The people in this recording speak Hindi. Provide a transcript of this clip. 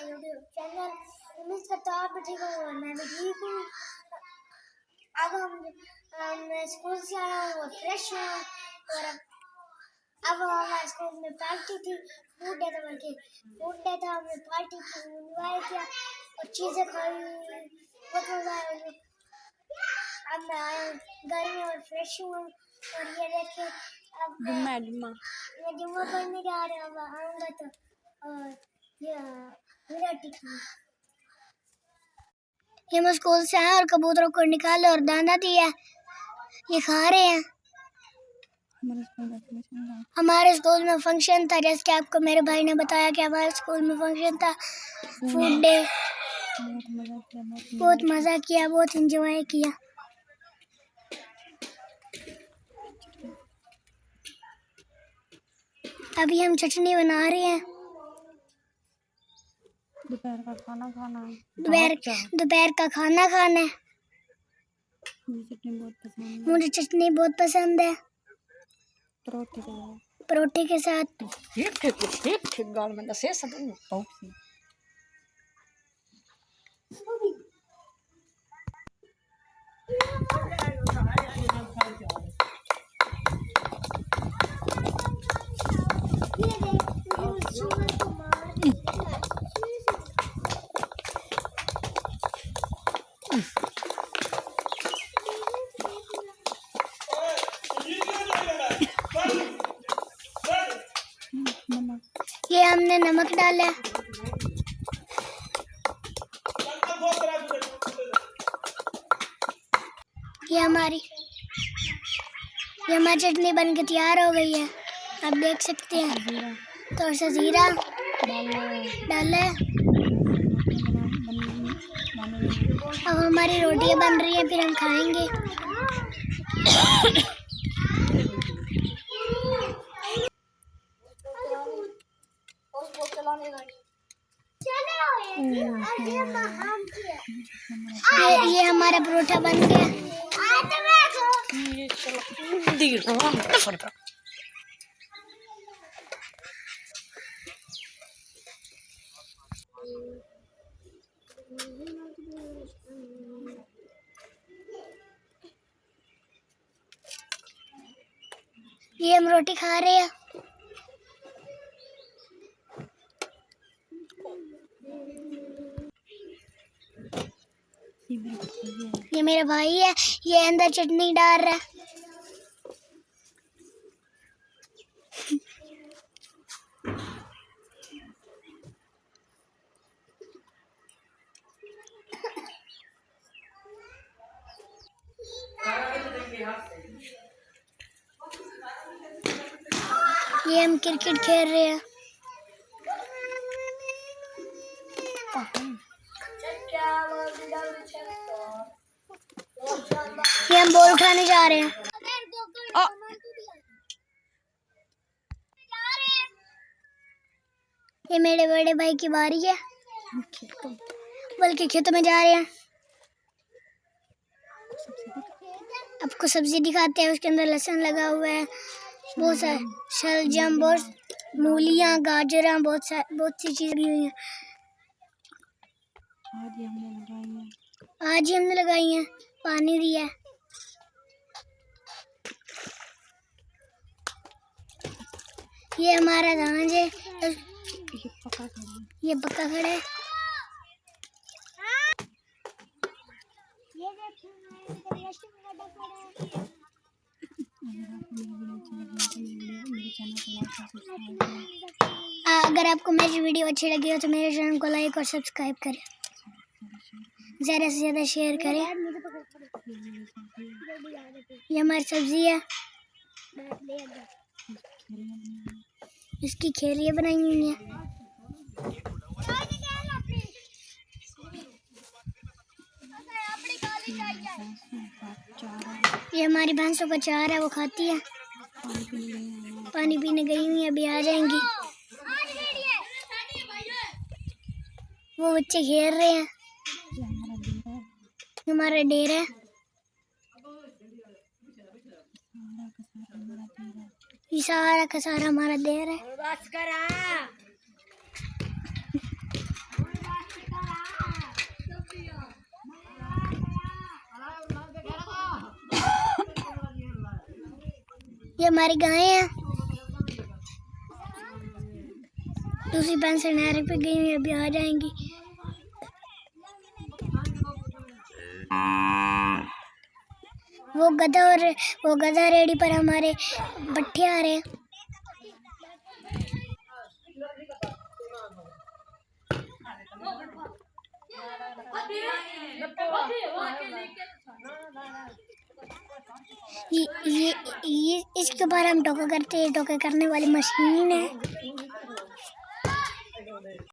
यूट्यूब चैनल उम्मीद करता हूँ आप भी ठीक हो। मैं भी ठीक हूँ। अब हम स्कूल से आया हूँ और फ्रेश हुआ और अब हमारे स्कूल में पार्टी थी, फूड डे था, बल्कि फूड डे था, हमने पार्टी की, एंजॉय किया और चीज़ें खाई, बहुत मज़ा आया। अब मैं आया घर में और फ्रेश हुआ और ये देखिए अब मैं जुम्मा पढ़ने जा रहा हूँ। अब आऊँगा तो और ये टिक्की ये मैं स्कूल से आया और कबूतरों को निकाला और दाना दिया, ये खा रहे हैं। हमारे स्कूल में फंक्शन था, जैसे कि आपको मेरे भाई ने बताया कि हमारे स्कूल में फंक्शन था, फूड डे। बहुत मज़ा किया, बहुत एंजॉय किया। अभी हम चटनी बना रहे हैं। दोपहर का खाना खाना है। दोपहर का खाना खाना है। मुझे चटनी बहुत पसंद है। परोठे के साथ। ये हमने नमक डाला। ये हमारी चटनी बनके तैयार हो गई है, आप देख सकते हैं। थोड़ा सा जीरा डाला। अब हमारी रोटियां बन रही है, फिर हम खाएंगे। ये हमारा परोठा बन गया। ये हम रोटी खा रहे हैं। ये मेरा भाई है, ये अंदर चटनी डाल रहा है। ये हम क्रिकेट खेल रहे हैं। ये हम बॉल उठाने जा रहे हैं। ये मेरे बड़े भाई की बारी है, बल्कि खेतों में जा रहे हैं। आपको सब्जी दिखाते हैं, उसके अंदर लहसुन लगा हुआ है, बहुत सारे शलजम, बहुत मूलियाँ, गाजरा, बहुत सी चीज़ें लगी हुई हैं। आज ही हमने लगाई हैं, पानी दिया है। ये हमारा धान है, ये पक्का खड़ा है। अगर आपको मेरी वीडियो अच्छी लगी हो तो मेरे चैनल को लाइक और सब्सक्राइब करें, ज़्यादा से ज़्यादा शेयर करें। ये हमारी सब्जी है, इसकी खेलियाँ बनाई हुई हैं। ये हमारी भैंसों का चारा है, वो खाती है। पानी पीने गई हुई है, अभी आ जाएंगी। वो बच्चे खेल रहे हैं। हमारा डेरा है। ये सारा का सारा हमारा देर है। ये हमारी गाय है। दूसरी भैंस नहर पे गई हुई, अभी आ जाएंगी। वो गधा रेडी पर हमारे बट्ठे आ रहे हैं। ये इसके ऊपर हम टोका करते हैं। टोका करने वाली मशीन है।